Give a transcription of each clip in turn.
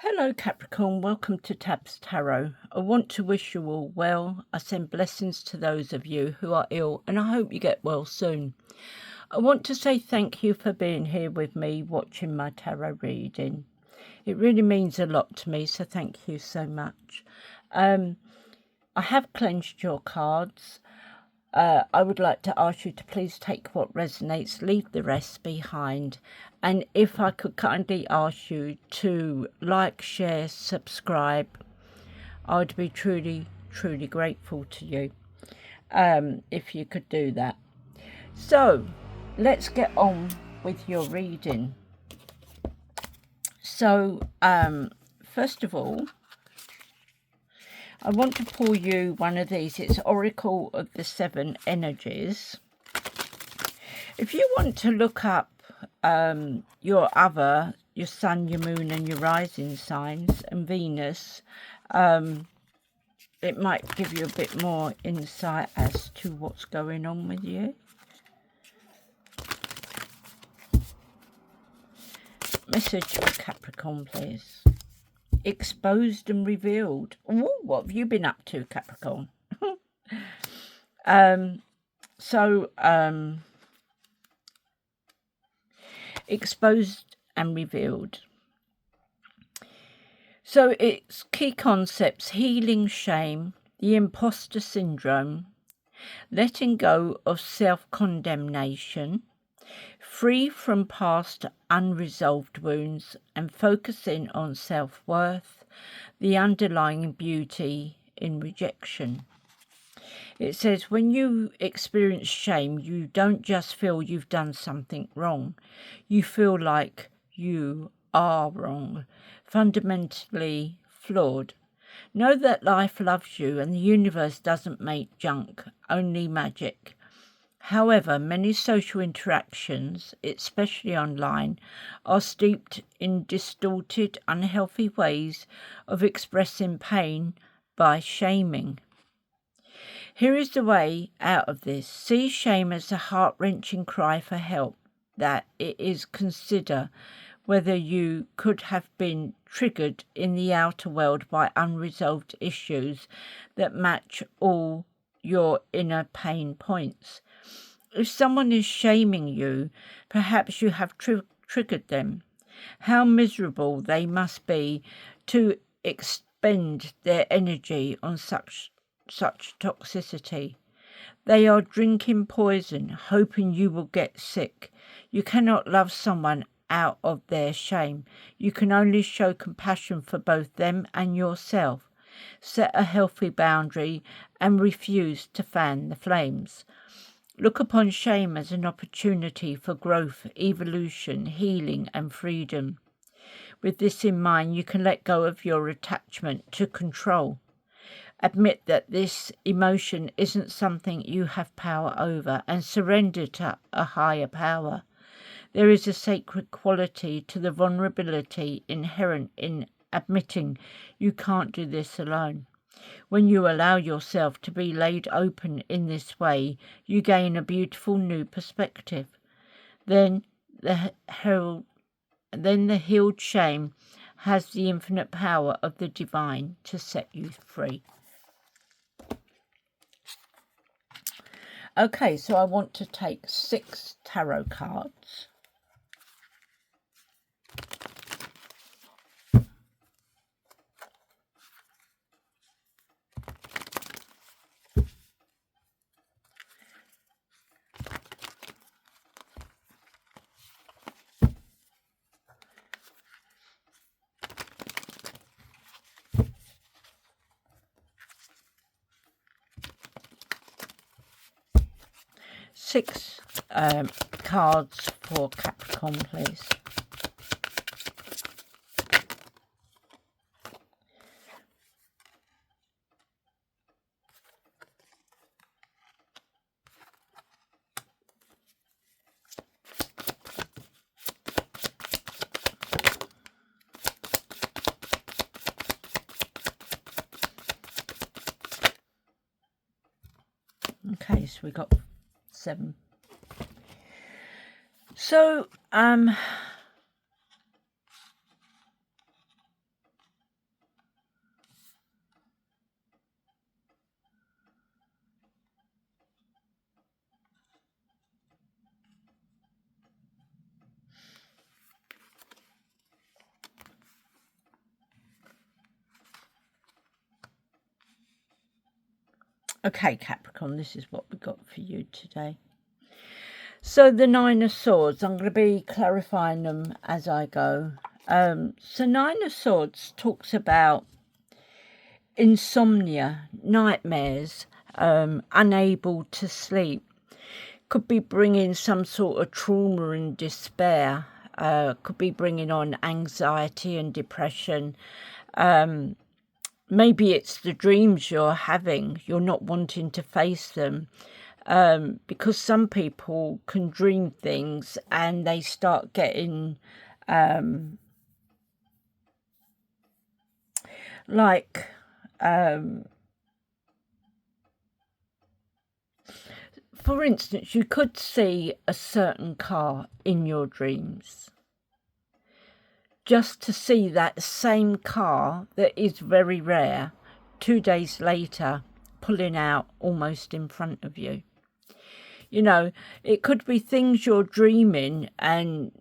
Hello Capricorn, welcome to Tabs Tarot. I want to wish you all well. I send blessings to those of you who are ill and I hope you get well soon. I want to say thank you for being here with me watching my tarot reading. It really means a lot to me, so thank you so much. I have cleansed your cards. I would like to ask you to please take what resonates, leave the rest behind. And if I could kindly ask you to like, share, subscribe, I would be truly, truly grateful to you if you could do that. So, let's get on with your reading. So, first of all, I want to pull you one of these. It's Oracle of the Seven Energies. If you want to look up your sun, your moon and your rising signs and Venus, it might give you a bit more insight as to what's going on with you. Message for Capricorn, please. Exposed and revealed. Ooh, what have you been up to, Capricorn? Exposed and revealed. So it's key concepts: healing shame, the imposter syndrome, letting go of self-condemnation, free from past unresolved wounds and focusing on self-worth, the underlying beauty in rejection. It says when you experience shame, you don't just feel you've done something wrong. You feel like you are wrong, fundamentally flawed. Know that life loves you and the universe doesn't make junk, only magic. However, many social interactions, especially online, are steeped in distorted, unhealthy ways of expressing pain by shaming. Here is the way out of this. See shame as a heart-wrenching cry for help, that it is consider whether you could have been triggered in the outer world by unresolved issues that match all your inner pain points. If someone is shaming you, perhaps you have triggered them. How miserable they must be to expend their energy on such toxicity. They are drinking poison, hoping you will get sick. You cannot love someone out of their shame. You can only show compassion for both them and yourself. Set a healthy boundary and refuse to fan the flames. Look upon shame as an opportunity for growth, evolution, healing and freedom. With this in mind, you can let go of your attachment to control. Admit that this emotion isn't something you have power over and surrender to a higher power. There is a sacred quality to the vulnerability inherent in admitting you can't do this alone. When you allow yourself to be laid open in this way, you gain a beautiful new perspective. Then the healed shame has the infinite power of the divine to set you free. Okay, so I want to take 6 tarot cards. Six cards for Capricorn, please. Okay, so we got 7. So Okay, Capricorn, this is what we got for you today. So the Nine of Swords, I'm going to be clarifying them as I go. So Nine of Swords talks about insomnia, nightmares, unable to sleep. Could be bringing some sort of trauma and despair. Could be bringing on anxiety and depression. Maybe it's the dreams you're having. You're not wanting to face them. Because some people can dream things and they start getting for instance, you could see a certain car in your dreams. Just to see that same car that is very rare 2 days later pulling out almost in front of you. You know, it could be things you're dreaming and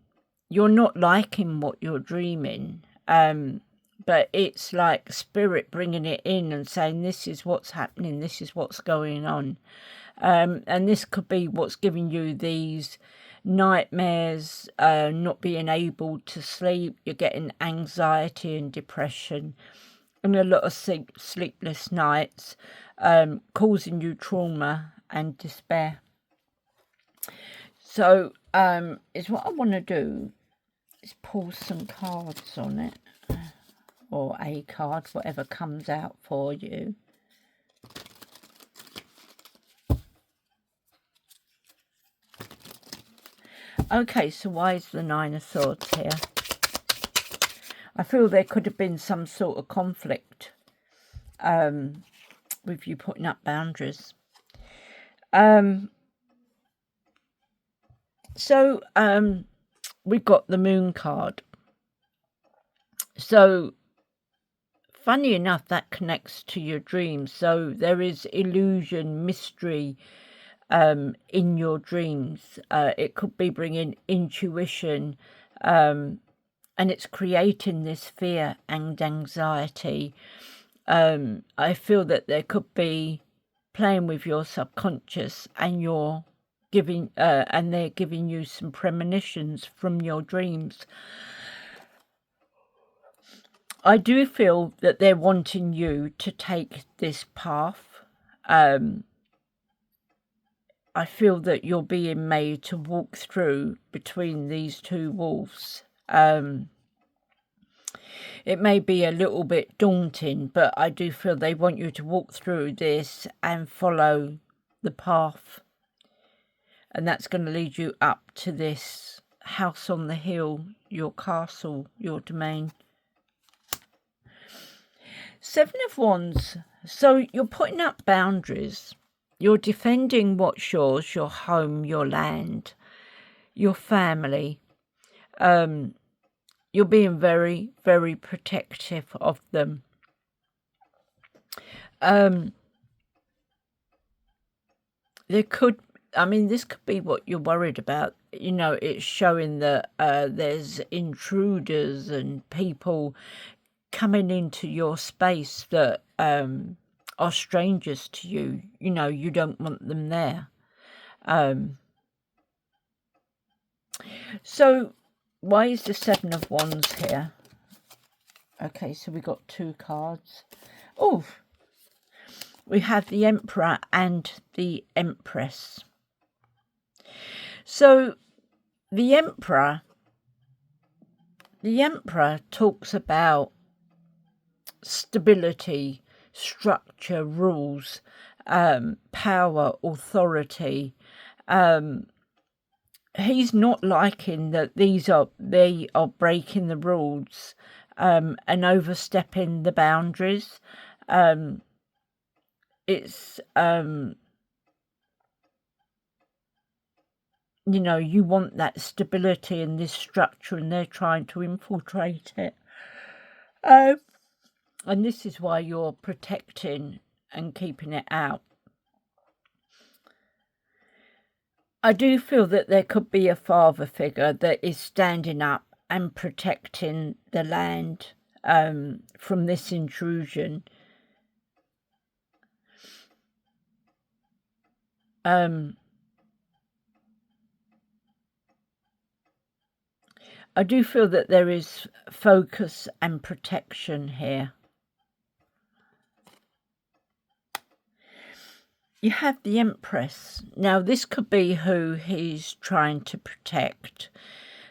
you're not liking what you're dreaming. But it's like spirit bringing it in and saying, this is what's happening, this is what's going on. And this could be what's giving you these nightmares, not being able to sleep. You're getting anxiety and depression and a lot of sleepless nights, causing you trauma and despair. So is what I want to do is pull some cards on it, or a card, whatever comes out for you. Okay, so why is the Nine of Swords here? I feel there could have been some sort of conflict with you putting up boundaries. So we've got the Moon card. So funny enough, that connects to your dreams. So there is illusion, mystery in your dreams. It could be bringing intuition, and it's creating this fear and anxiety. I feel that there could be playing with your subconscious, and you're giving and they're giving you some premonitions from your dreams. I do feel that they're wanting you to take this path. I feel that you're being made to walk through between these two wolves. It may be a little bit daunting, but I do feel they want you to walk through this and follow the path. And that's going to lead you up to this house on the hill, your castle, your domain. Seven of Wands. So you're putting up boundaries. You're defending what's yours, your home, your land, your family. You're being very, very protective of them. This could be what you're worried about. You know, it's showing that there's intruders and people coming into your space that are strangers to you. You know, you don't want them there. So why is the Seven of Wands here? Okay, so we got two cards. Oh, we have the Emperor and the Empress. So the Emperor talks about stability, structure, rules, power, authority. He's not liking that they are breaking the rules and overstepping the boundaries. It's you know, you want that stability and this structure, and they're trying to infiltrate it. And this is why you're protecting and keeping it out. I do feel that there could be a father figure that is standing up and protecting the land from this intrusion. I do feel that there is focus and protection here. You have the Empress. Now, this could be who he's trying to protect.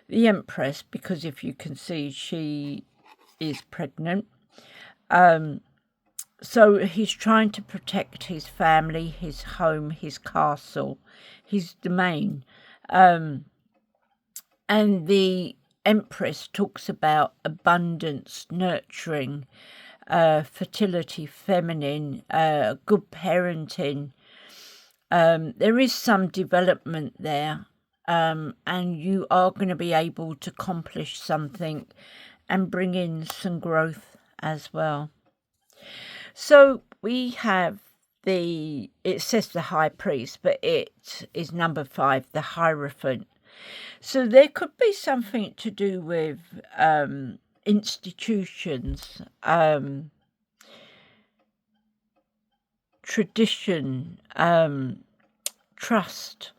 The Empress, because if you can see, she is pregnant. So he's trying to protect his family, his home, his castle, his domain. And the Empress talks about abundance, nurturing, fertility, feminine, good parenting. There is some development there, and you are going to be able to accomplish something and bring in some growth as well. So we have it says the High Priest, but it is number 5, the Hierophant. So there could be something to do with institutions, tradition, trust.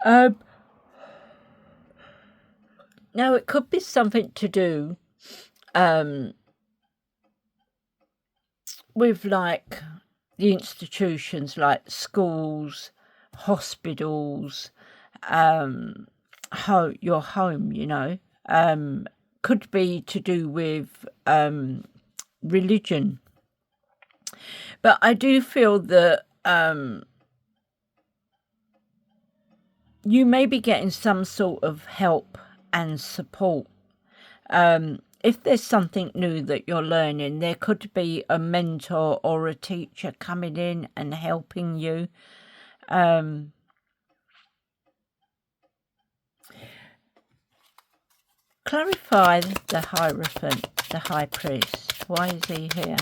Now, it could be something to do with like the institutions like schools, hospitals, your home, you know. Could be to do with religion. But I do feel that you may be getting some sort of help and support. If there's something new that you're learning, there could be a mentor or a teacher coming in and helping you. Clarify the Hierophant, the High Priest. Why is he here?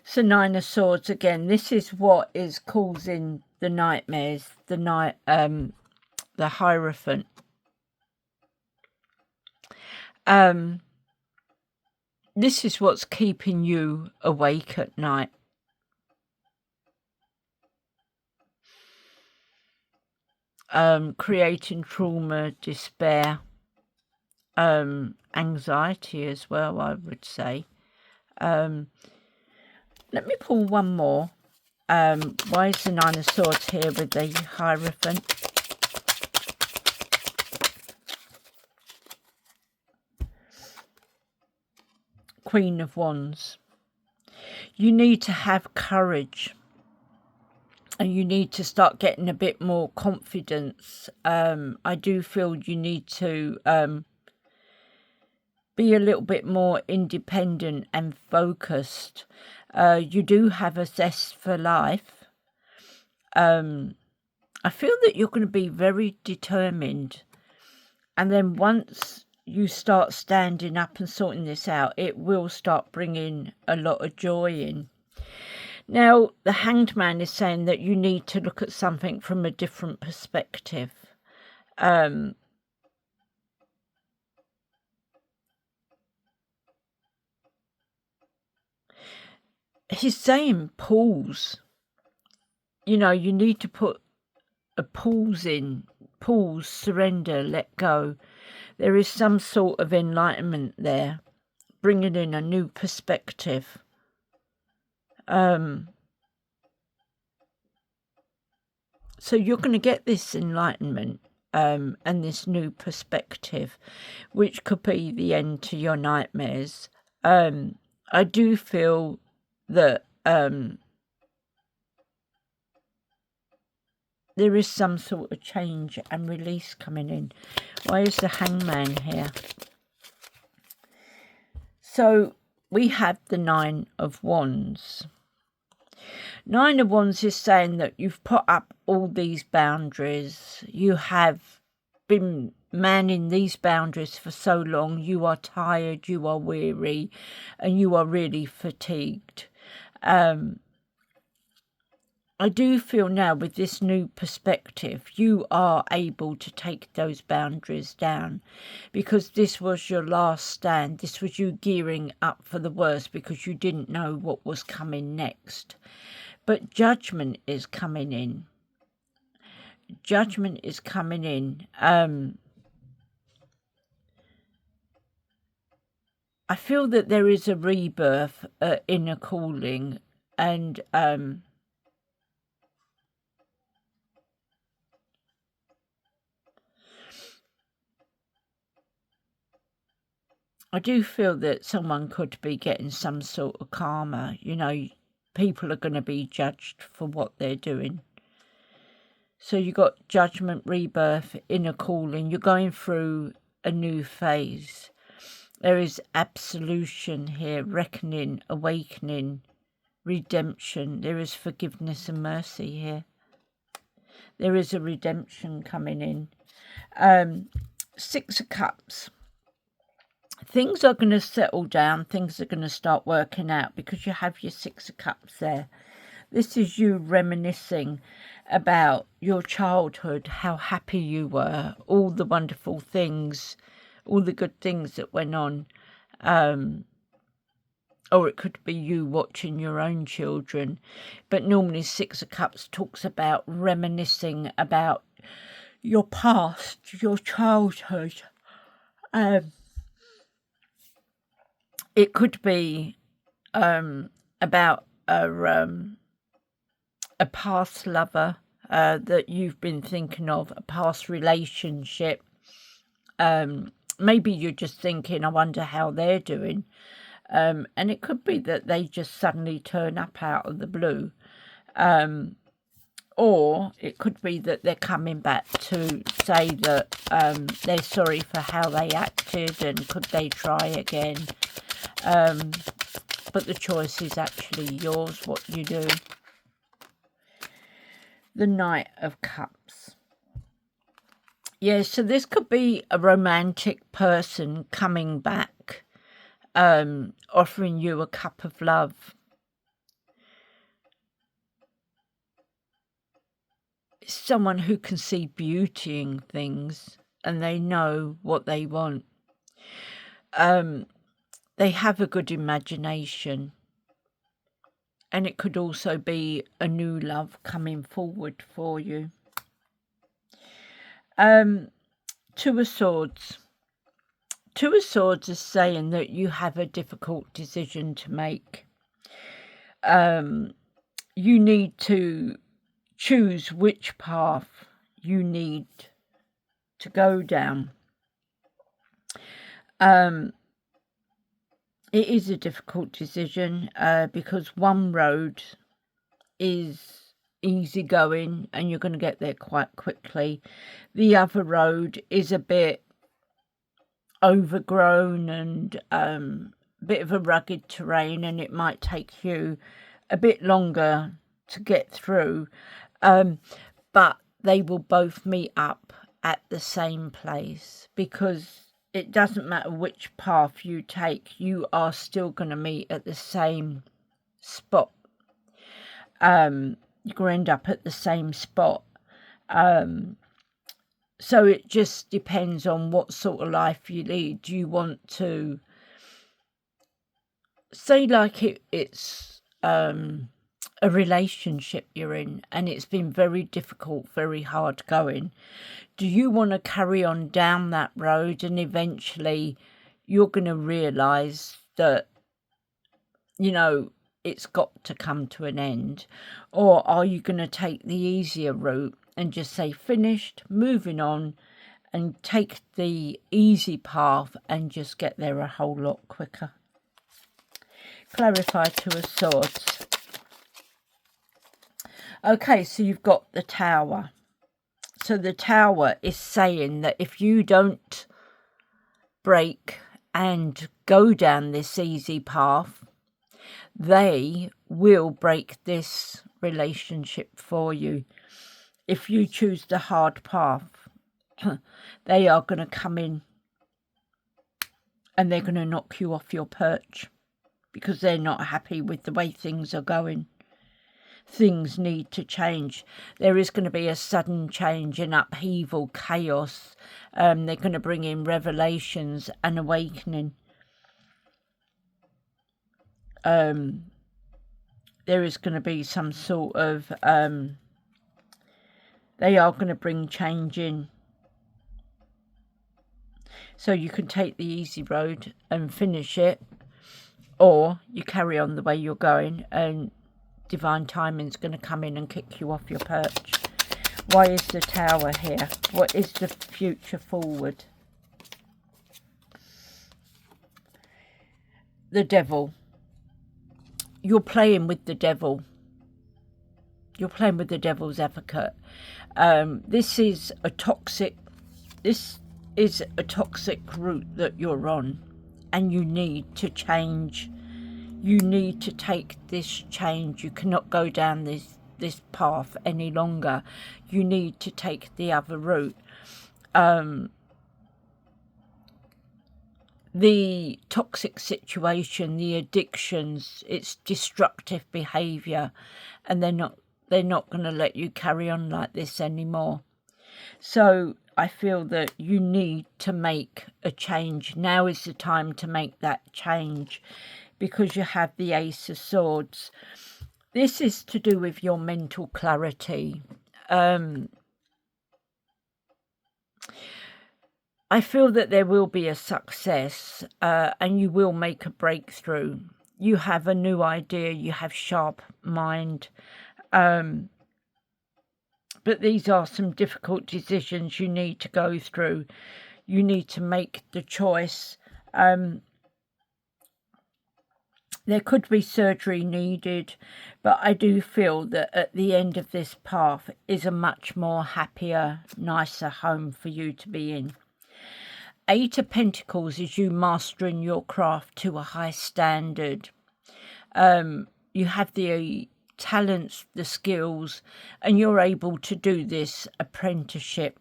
So 9 of Swords again. This is what is causing the nightmares. The Hierophant. This is what's keeping you awake at night. Creating trauma, despair, anxiety as well, I would say. Let me pull one more. Why is the 9 of Swords here with the Hierophant? Queen of Wands. You need to have courage. And you need to start getting a bit more confidence. I do feel you need to be a little bit more independent and focused. You do have a zest for life. I feel that you're going to be very determined. And then once you start standing up and sorting this out, it will start bringing a lot of joy in. Now, the Hanged Man is saying that you need to look at something from a different perspective. He's saying pause. You know, you need to put a pause in. Pause, surrender, let go. There is some sort of enlightenment there, bringing in a new perspective. So you're going to get this enlightenment and this new perspective, which could be the end to your nightmares. I do feel that there is some sort of change and release coming in. Why is the Hangman here? So we have the 9 of Wands. 9 of Wands is saying that you've put up all these boundaries. You have been manning these boundaries for so long. You are tired, you are weary, and you are really fatigued. I do feel now with this new perspective, you are able to take those boundaries down, because this was your last stand. This was you gearing up for the worst because you didn't know what was coming next. But judgment is coming in. Judgment is coming in. I feel that there is a rebirth, inner calling, and I do feel that someone could be getting some sort of karma. You know, people are going to be judged for what they're doing. So you got judgment, rebirth, inner calling. You're going through a new phase. There is absolution here, reckoning, awakening, redemption. There is forgiveness and mercy here. There is a redemption coming in. Six of Cups. Things are going to settle down. Things are going to start working out because you have your Six of Cups there. This is you reminiscing about your childhood, how happy you were, all the wonderful things, all the good things that went on. Or it could be you watching your own children. But normally Six of Cups talks about reminiscing about your past, your childhood. It could be about a past lover that you've been thinking of, a past relationship. Maybe you're just thinking, I wonder how they're doing. And it could be that they just suddenly turn up out of the blue. Or it could be that they're coming back to say that they're sorry for how they acted and could they try again. But the choice is actually yours, what you do. The Knight of Cups. Yeah, so this could be a romantic person coming back, offering you a cup of love. It's someone who can see beauty in things and they know what they want. They have a good imagination. And it could also be a new love coming forward for you. Two of Swords. Two of Swords is saying that you have a difficult decision to make. You need to choose which path you need to go down. It is a difficult decision because one road is easy going and you're going to get there quite quickly. The other road is a bit overgrown and a bit of a rugged terrain, and it might take you a bit longer to get through. But they will both meet up at the same place because it doesn't matter which path you take, you are still going to meet at the same spot. You're going to end up at the same spot. So it just depends on what sort of life you lead. Do you want to say like it's a relationship you're in and it's been very difficult, very hard going? Do you want to carry on down that road and eventually you're going to realise that, you know, it's got to come to an end? Or are you going to take the easier route and just say finished, moving on, and take the easy path and just get there a whole lot quicker? Clarify Two of Swords. Okay, so you've got the Tower. So the Tower is saying that if you don't break and go down this easy path, they will break this relationship for you. If you choose the hard path, they are going to come in and they're going to knock you off your perch because they're not happy with the way things are going. Things need to change. There is going to be a sudden change, an upheaval, chaos. They're going to bring in revelations and awakening. there is going to be some sort of, they are going to bring change in. So you can take the easy road and finish it, or you carry on the way you're going and divine timing's going to come in and kick you off your perch. Why is the Tower here? What is the future forward? The Devil. You're playing with the devil. You're playing with the devil's advocate. This is a toxic route that you're on, and you need to change. You need to take this change. You cannot go down this path any longer. You need to take the other route. The toxic situation, the addictions, it's destructive behaviour, and they're not going to let you carry on like this anymore. So I feel that you need to make a change. Now is the time to make that change, because you have the Ace of Swords. This is to do with your mental clarity. I feel that there will be a success, and you will make a breakthrough. You have a new idea, you have sharp mind, but these are some difficult decisions you need to go through. You need to make the choice. There could be surgery needed, but I do feel that at the end of this path is a much more happier, nicer home for you to be in. Eight of Pentacles is you mastering your craft to a high standard. You have the talents, the skills, and you're able to do this apprenticeship,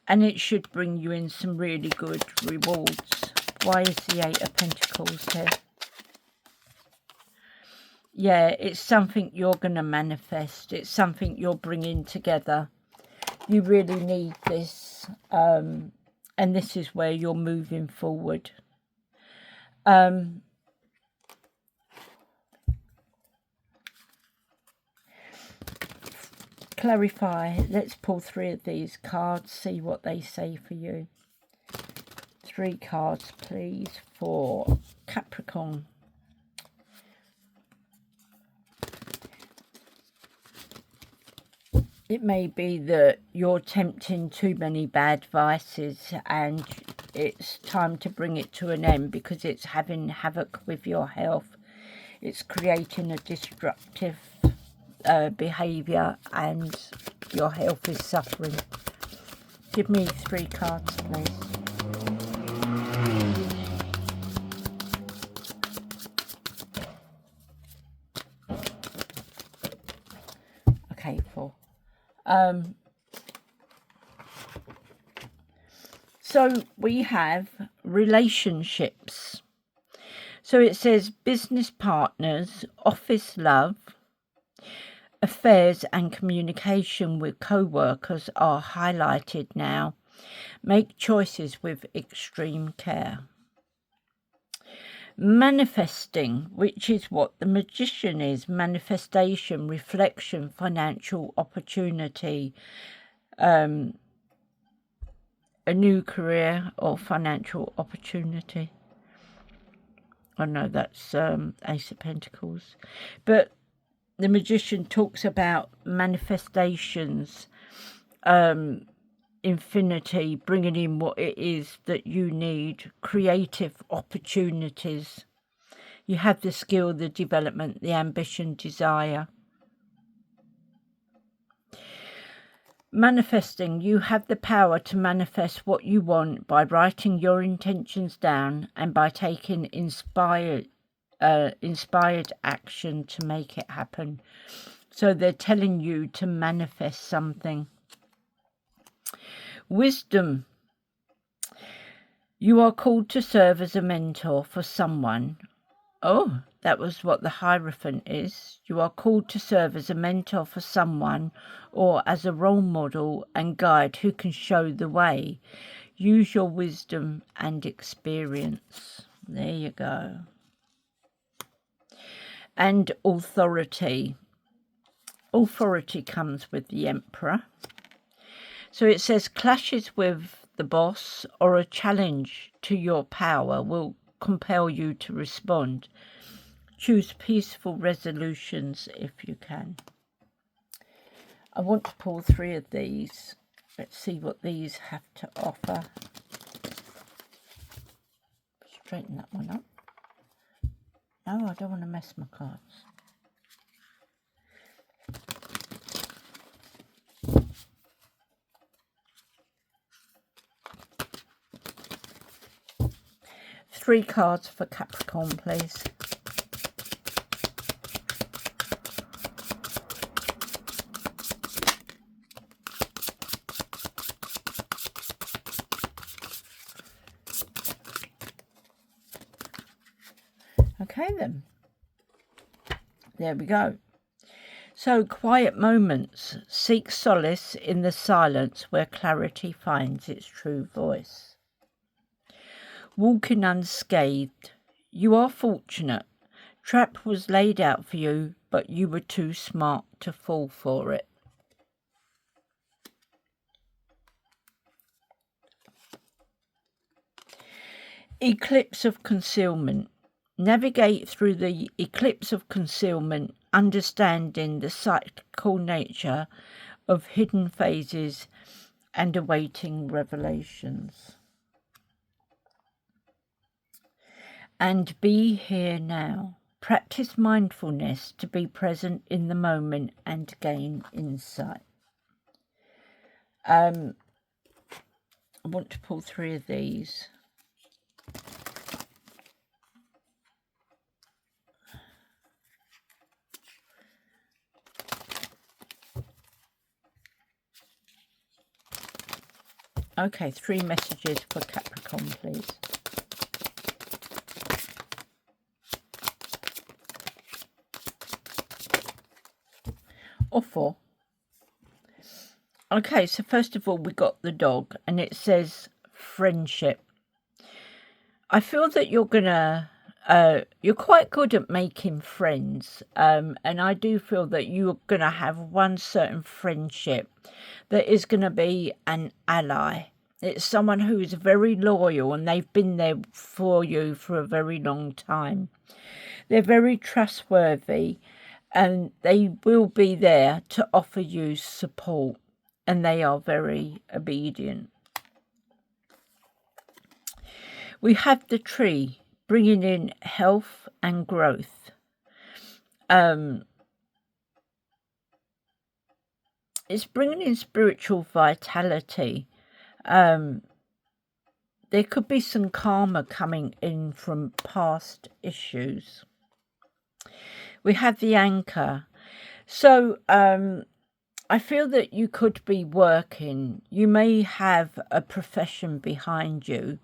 and it should bring you in some really good rewards. Why is the Eight of Pentacles here? Yeah, it's something you're going to manifest. It's something you're bringing together. You really need this, and this is where you're moving forward. Clarify. Let's pull 3 of these cards, see what they say for you. 3 cards, please, for Capricorn. It may be that you're tempting too many bad vices, and it's time to bring it to an end, because it's having havoc with your health. It's creating a destructive behaviour, and your health is suffering. Give me 3 cards, please. Okay, 4. So we have relationships. So it says business partners, office love, affairs and communication with co-workers are highlighted now. Make choices with extreme care. Manifesting, which is what the Magician is. Manifestation, reflection, financial opportunity, a new career or financial opportunity. I know that's Ace of Pentacles. But the Magician talks about manifestations, infinity, bringing in what it is that you need, creative opportunities. You have the skill, the development, the ambition, desire. Manifesting, you have the power to manifest what you want by writing your intentions down and by taking inspired action to make it happen. So they're telling you to manifest something. Wisdom. You are called to serve as a mentor for someone. Oh, that was what the Hierophant is. You are called to serve as a mentor for someone, or as a role model and guide who can show the way. Use your wisdom and experience. There you go. and authority. Authority comes with the Emperor. So it says clashes with the boss or a challenge to your power will compel you to respond. Choose peaceful resolutions if you can. I want to pull 3 of these. Let's see what these have to offer. Straighten that one up. No, I don't want to mess my cards. Three cards for Capricorn, please. Okay then. There we go. So, quiet moments. Seek solace in the silence where clarity finds its true voice. Walking unscathed. You are fortunate. Trap was laid out for you, but you were too smart to fall for it. Eclipse of concealment. Navigate through the eclipse of concealment, understanding the cyclical nature of hidden phases and awaiting revelations. And be here now. Practice mindfulness to be present in the moment and gain insight. I want to pull 3 of these. Okay, 3 messages for Capricorn, please. Or 4. Okay, so first of all, we got the dog, and it says friendship. I feel that you're quite good at making friends, and I do feel that you're gonna have one certain friendship that is gonna be an ally. It's someone who is very loyal, and they've been there for you for a very long time. They're very trustworthy, and they will be there to offer you support, and they are very obedient. We have the tree bringing in health and growth. It's bringing in spiritual vitality. There could be some karma coming in from past issues. We have the anchor. So I feel that you could be working. You may have a profession behind you.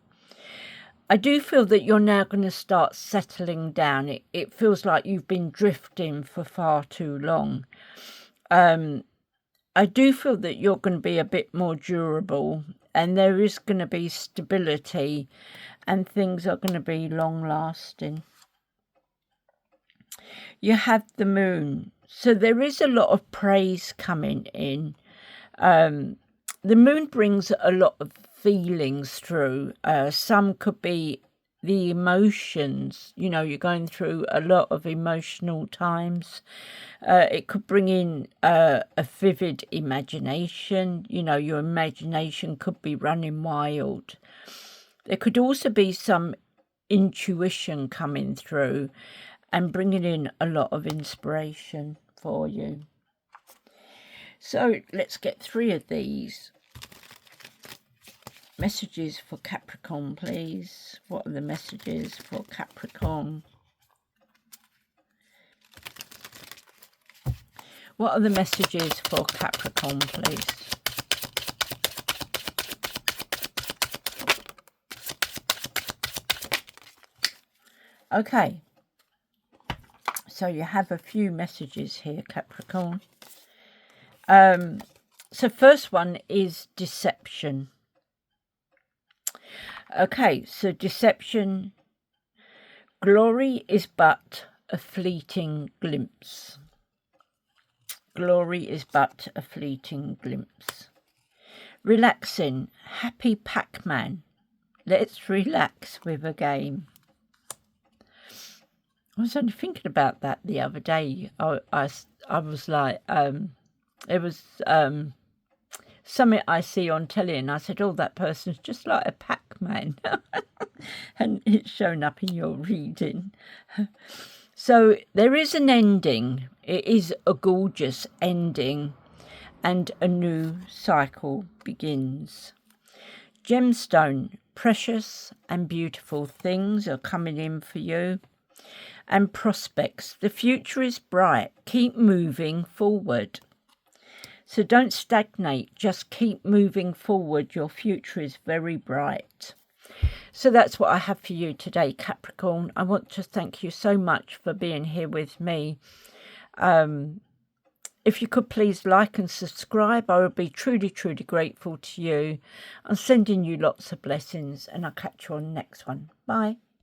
I do feel that you're now going to start settling down. It feels like you've been drifting for far too long. I do feel that you're going to be a bit more durable, and there is going to be stability, and things are going to be long lasting. You have the moon. So there is a lot of praise coming in. The moon brings a lot of feelings through. Some could be the emotions. You know, you're going through a lot of emotional times. It could bring in a vivid imagination. You know, your imagination could be running wild. There could also be some intuition coming through and bringing in a lot of inspiration for you. So let's get 3 of these. Messages for Capricorn, please. What are the messages for Capricorn? What are the messages for Capricorn, please? Okay. So you have a few messages here, Capricorn. So first one is deception. Okay, so deception. Glory is but a fleeting glimpse. Glory is but a fleeting glimpse. Relaxing, happy Pac-Man. Let's relax with a game. I was only thinking about that the other day. I was like, it was something I see on telly, and I said, oh, that person's just like a Pac-Man. And it's shown up in your reading. So there is an ending. It is a gorgeous ending, and a new cycle begins. Gemstone, precious and beautiful things are coming in for you. And prospects, the future is bright. Keep moving forward. So don't stagnate, just keep moving forward. Your future is very bright. So that's what I have for you today, Capricorn. I want to thank you so much for being here with me. If you could please like and subscribe, I would be truly, truly grateful to you. I'm sending you lots of blessings, and I'll catch you on the next one. Bye.